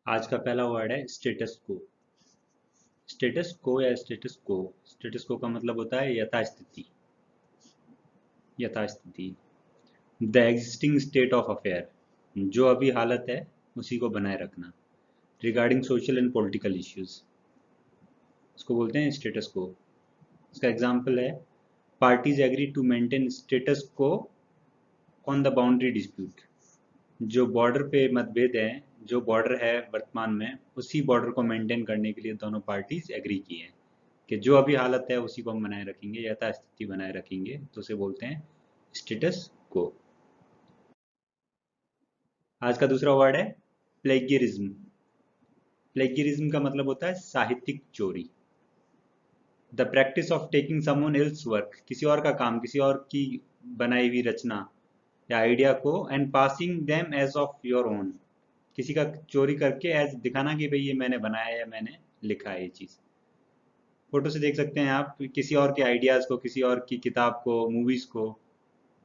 आज का पहला वर्ड है स्टेटस को। स्टेटस को या स्टेटस को, स्टेटस को का मतलब होता है यथास्थिति। यथास्थिति, the existing state of affair, जो अभी हालत है उसी को बनाए रखना। Regarding social and political issues, उसको बोलते हैं स्टेटस को। इसका एग्जांपल है parties agree to maintain status quo on the boundary dispute. जो बॉर्डर पे मतभेद है, जो बॉर्डर है वर्तमान में, उसी बॉर्डर को मेंटेन करने के लिए दोनों पार्टीज एग्री की हैं कि जो अभी हालत है उसी को हम बनाए रखेंगे, यथास्थिति बनाए रखेंगे, तो उसे बोलते हैं स्टेटस को। आज का दूसरा वर्ड है प्लेगियरिज्म। प्लेगियरिज्म का मतलब होता है साहित्यिक चोरी। The practice of taking someone else work, किसी और का काम, किसी और की बनाई हुई रचना या आइडिया को, and passing them as of your own, किसी का चोरी करके एज दिखाना कि भाई ये मैंने बनाया है या मैंने लिखा है ये चीज़। फोटो से देख सकते हैं आप किसी और के आइडियाज़ को, किसी और की किताब को, मूवीज़ को,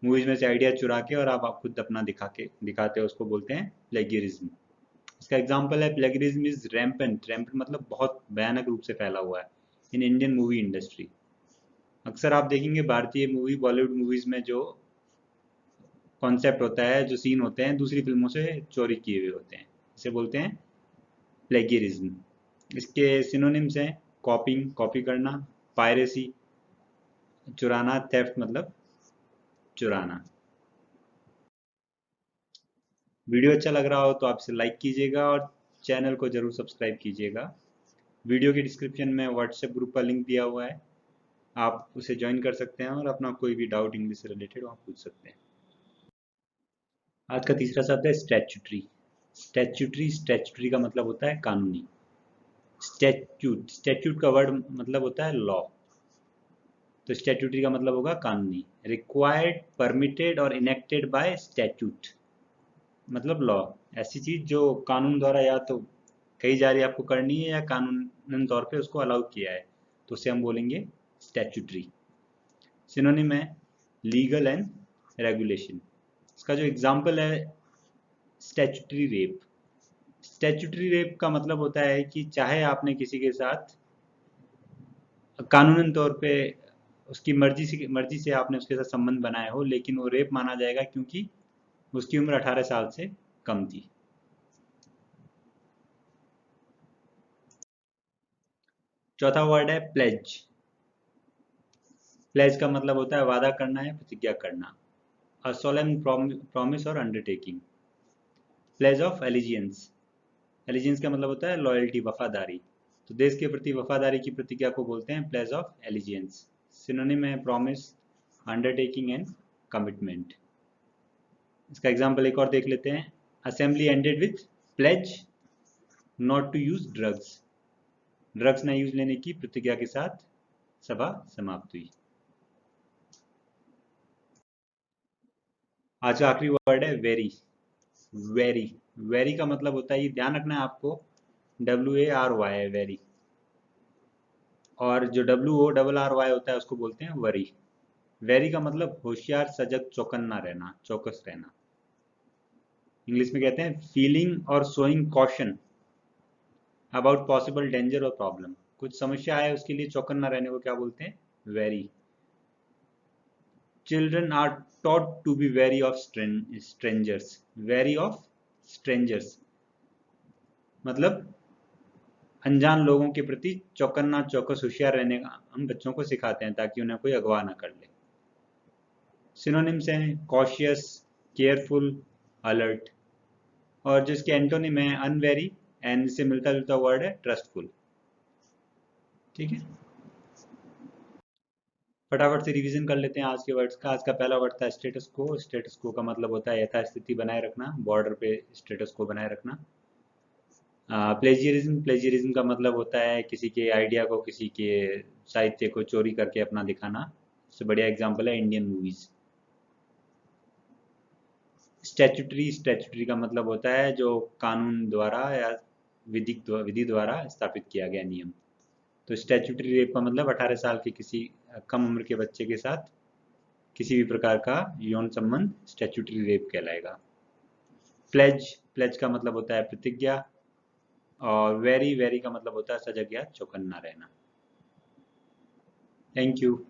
मूवीज़ में से आइडिया चुरा के और आप खुद अपना दिखाते हो, उसको बोलते हैं प्लेगियरिज्म। इसका एग्जांपल है प्लेगियरिज्म इज रैम्पेंट। रैम्पेंट मतलब बहुत भयानक रूप से फैला हुआ है इन इंडियन मूवी इंडस्ट्री। अक्सर आप देखेंगे भारतीय मूवी, बॉलीवुड मूवीज़ में जो कॉन्सेप्ट होता है, जो सीन होते हैं, दूसरी फिल्मों से चोरी किए हुए होते हैं। इसे बोलते हैं प्लेगियरिज्म। इसके सिनोनिम्स हैं कॉपिंग, कॉपी करना; पायरेसी, चुराना; थेफ्ट मतलब चुराना। वीडियो अच्छा लग रहा हो तो आप इसे लाइक कीजिएगा और चैनल को जरूर सब्सक्राइब कीजिएगा। वीडियो के डिस्क्रिप्शन में व्हाट्सएप ग्रुप का लिंक दिया हुआ है, आप उसे ज्वाइन कर सकते हैं और अपना कोई भी डाउट इंग्लिश से रिलेटेड वहाँ पूछ सकते हैं। आज का तीसरा शब्द है स्टैच्यूटरी। स्टैच्यूटरी, स्टैच्यूटरी का मतलब होता है कानूनी। स्टैच्यूट, स्टैच्यूट का वर्ड मतलब होता है लॉ, तो स्टैट्यूटरी का मतलब होगा कानूनी। रिक्वायर्ड, परमिटेड और इनेक्टेड बाय स्टैट्यूट मतलब लॉ, ऐसी चीज जो कानून द्वारा या तो कही जा रही है आपको करनी है या कानूनन तौर पे उसको अलाउ किया है, तो उसे हम बोलेंगे स्टैट्यूटरी। सिनोनिम है लीगल एंड रेगुलेशन। इसका जो एग्जाम्पल है स्टैट्यूटरी रेप। स्टैट्यूटरी रेप का मतलब होता है कि चाहे आपने किसी के साथ कानूनन तौर पे उसकी मर्जी से आपने उसके साथ संबंध बनाए हो, लेकिन वो रेप माना जाएगा क्योंकि उसकी उम्र 18 साल से कम थी। चौथा वर्ड है प्लेज। प्लेज का मतलब होता है वादा करना है, प्रतिज्ञा करना। A solemn promise or undertaking. Pledge of allegiance. Allegiance का मतलब होता है लॉयल्टी, वफादारी। तो देश के प्रति वफादारी की प्रतिज्ञा को बोलते हैं प्लेज ऑफ एलिजियंस। सिनोनिम है प्रॉमिस, अंडरटेकिंग एंड कमिटमेंट। इसका एग्जाम्पल एक और देख लेते हैं। Assembly ended with pledge not to use drugs. Drugs न यूज लेने की प्रतिज्ञा के साथ सभा समाप्त हुई। आज का आखिरी वर्ड है वेरी। वेरी, वेरी का मतलब होता है, ये ध्यान रखना है आपको, WARY है वेरी, और जो WORRY होता है उसको बोलते हैं वरी। वेरी का मतलब होशियार, सजग, चौकन्ना रहना, चौकस रहना। इंग्लिश में कहते हैं फीलिंग और showing caution about possible danger और प्रॉब्लम। कुछ समस्या है उसके लिए चौकन्ना रहने को क्या बोलते हैं? Very. Children are taught to be wary of strangers. Wary of strangers मतलब अनजान लोगों के प्रति चौकन्ना, चौकस, होशियार रहने का हम बच्चों को सिखाते हैं ताकि उन्हें कोई अगवा ना कर ले। सिनोनिम्स हैं कॉशियस, केयरफुल, अलर्ट, और जिसके एंटोनिम है अनवेरी, एंड इससे मिलता जुलता वर्ड है ट्रस्टफुल। ठीक है, फटाफट से रिवीजन कर लेते हैं आज के वर्ड्स का। आज का पहला वर्ड था स्टेटस को। स्टेटस को का मतलब होता है यथास्थिति बनाए रखना, बॉर्डर पे स्टेटस को बनाए रखना। प्लेजियरिज्म, प्लेजियरिज्म का मतलब होता है किसी के आइडिया को, किसी के साहित्य को चोरी करके अपना दिखाना। सबसे बढ़िया एग्जांपल है इंडियन मूवीज। स्टैट्यूटरी, स्टैट्यूटरी का मतलब होता है जो कानून द्वारा या विधि द्वारा स्थापित किया गया नियम। तो स्टैट्यूटरी रेप का मतलब 18 साल के किसी कम उम्र के बच्चे के साथ किसी भी प्रकार का यौन संबंध स्टैट्यूटरी रेप कहलाएगा। प्लेज, प्लेज का मतलब होता है प्रतिज्ञा। और वेरी वेरी का मतलब होता है सजग या चौकन्ना रहना। Thank you.